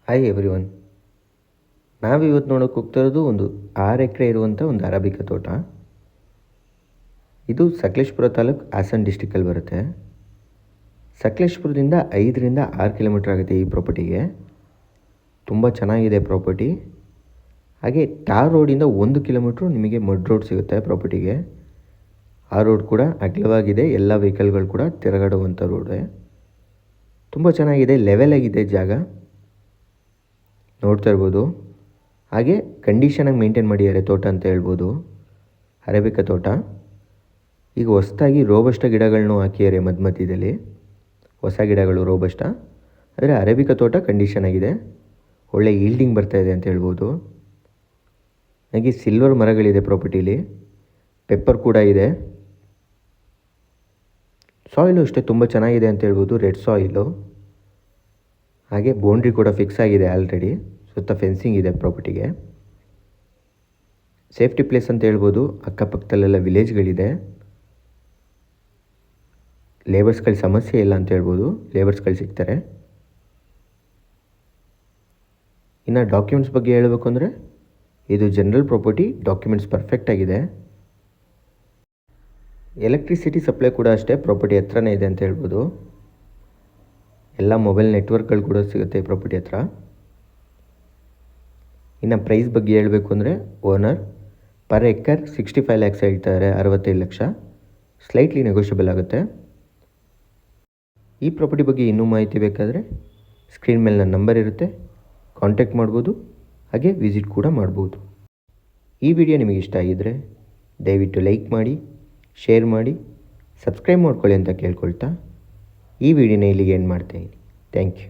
Hi everyone. ನಾವಿವತ್ತು ನೋಡೋಕೆ ಹೋಗ್ತಾ ಇರೋದು ಒಂದು 6 ಎಕರೆ ಇರುವಂಥ ಒಂದು ಅರೇಬಿಕಾ ತೋಟ. ಇದು ಸಕಲೇಶಪುರ ತಾಲೂಕು ಹಾಸನ ಡಿಸ್ಟಿಕಲ್ಲಿ ಬರುತ್ತೆ. ಸಕಲೇಶಪುರದಿಂದ 5ರಿಂದ 6 ಕಿಲೋಮೀಟ್ರ್ ಆಗುತ್ತೆ ಈ ಪ್ರಾಪರ್ಟಿಗೆ. ತುಂಬ ಚೆನ್ನಾಗಿದೆ ಪ್ರಾಪರ್ಟಿ. ಹಾಗೆ ಟಾರ್ ರೋಡಿಂದ 1 ಕಿಲೋಮೀಟ್ರು ನಿಮಗೆ ಮಡ್ ರೋಡ್ ಸಿಗುತ್ತೆ ಪ್ರಾಪರ್ಟಿಗೆ. ಆ ರೋಡ್ ಕೂಡ ಅಗಲವಾಗಿದೆ, ಎಲ್ಲ ವೆಹಿಕಲ್ಗಳು ಕೂಡ ತಿರುಗಾಡುವಂಥ ರೋಡೇ. ತುಂಬ ಚೆನ್ನಾಗಿದೆ, ಲೆವೆಲ್ ಆಗಿದೆ ಜಾಗ, ನೋಡ್ತಾ ಇರ್ಬೋದು. ಹಾಗೆ ಕಂಡೀಷನಾಗಿ ಮೇಂಟೈನ್ ಮಾಡಿದ್ದಾರೆ ತೋಟ ಅಂತ ಹೇಳ್ಬೋದು. ಅರೇಬಿಕಾ ತೋಟ ಈಗ ಹೊಸದಾಗಿ ರೋಬಸ್ಟ ಗಿಡಗಳನ್ನೂ ಹಾಕಿದ್ದಾರೆ ಮಧ್ಯದಲ್ಲಿ, ಹೊಸ ಗಿಡಗಳು ರೋಬಸ್ಟ. ಆದರೆ ಅರೇಬಿಕಾ ತೋಟ ಕಂಡೀಷನ್ ಆಗಿದೆ, ಒಳ್ಳೆ ಈಲ್ಡಿಂಗ್ ಬರ್ತಾಯಿದೆ ಅಂತ ಹೇಳ್ಬೋದು. ಹಾಗೆ ಸಿಲ್ವರ್ ಮರಗಳಿದೆ ಪ್ರಾಪರ್ಟಿಲಿ, ಪೆಪ್ಪರ್ ಕೂಡ ಇದೆ. ಸಾಯಿಲು ಅಷ್ಟೇ ತುಂಬ ಚೆನ್ನಾಗಿದೆ ಅಂತ ಹೇಳ್ಬೋದು, ರೆಡ್ ಸಾಯಿಲು. ಹಾಗೆ ಬೌಂಡ್ರಿ ಕೂಡ ಫಿಕ್ಸ್ ಆಗಿದೆ ಆಲ್ರೆಡಿ, ಸುತ್ತ ಫೆನ್ಸಿಂಗ್ ಇದೆ ಪ್ರಾಪರ್ಟಿಗೆ. ಸೇಫ್ಟಿ ಪ್ಲೇಸ್ ಅಂತ ಹೇಳ್ಬೋದು. ಅಕ್ಕಪಕ್ಕದಲ್ಲೆಲ್ಲ ವಿಲೇಜ್ಗಳಿದೆ, ಲೇಬರ್ಸ್ಗಳ ಸಮಸ್ಯೆ ಇಲ್ಲ ಅಂತ ಹೇಳ್ಬೋದು, ಲೇಬರ್ಸ್ಗಳು ಸಿಗ್ತಾರೆ. ಇನ್ನು ಡಾಕ್ಯುಮೆಂಟ್ಸ್ ಬಗ್ಗೆ ಹೇಳಬೇಕು ಅಂದರೆ ಇದು ಜನರಲ್ ಪ್ರಾಪರ್ಟಿ, ಡಾಕ್ಯುಮೆಂಟ್ಸ್ ಪರ್ಫೆಕ್ಟ್ ಆಗಿದೆ. ಎಲೆಕ್ಟ್ರಿಸಿಟಿ ಸಪ್ಲೈ ಕೂಡ ಅಷ್ಟೇ ಪ್ರಾಪರ್ಟಿ ಹತ್ರನೇ ಇದೆ ಅಂತ ಹೇಳ್ಬೋದು. ಎಲ್ಲ ಮೊಬೈಲ್ ನೆಟ್ವರ್ಕ್ಗಳು ಕೂಡ ಸಿಗುತ್ತೆ ಪ್ರಾಪರ್ಟಿ ಹತ್ರ. ಇನ್ನು ಪ್ರೈಸ್ ಬಗ್ಗೆ ಹೇಳಬೇಕು ಅಂದರೆ ಓನರ್ ಪರ್ ಎಕರ್ 65 ಲ್ಯಾಕ್ಸ್ ಹೇಳ್ತಾರೆ, 65 ಲಕ್ಷ. ಸ್ಲೈಟ್ಲಿ ನೆಗೋಷಿಯಬಲ್ ಆಗುತ್ತೆ. ಈ ಪ್ರಾಪರ್ಟಿ ಬಗ್ಗೆ ಇನ್ನೂ ಮಾಹಿತಿ ಬೇಕಾದರೆ ಸ್ಕ್ರೀನ್ ಮೇಲೆ ನನ್ನ ನಂಬರ್ ಇರುತ್ತೆ, ಕಾಂಟ್ಯಾಕ್ಟ್ ಮಾಡ್ಬೋದು. ಹಾಗೆ ವಿಸಿಟ್ ಕೂಡ ಮಾಡ್ಬೋದು. ಈ ವಿಡಿಯೋ ನಿಮಗೆ ಇಷ್ಟ ಆಗಿದ್ದರೆ ದಯವಿಟ್ಟು ಲೈಕ್ ಮಾಡಿ, ಶೇರ್ ಮಾಡಿ, ಸಬ್ಸ್ಕ್ರೈಬ್ ಮಾಡ್ಕೊಳ್ಳಿ ಅಂತ ಕೇಳ್ಕೊಳ್ತಾ ಈ ವಿಡಿಯೋನ ಇಲ್ಲಿಗೆ ಎಂಡ್ ಮಾಡ್ತಾಯಿದ್ದೀನಿ. Thank you.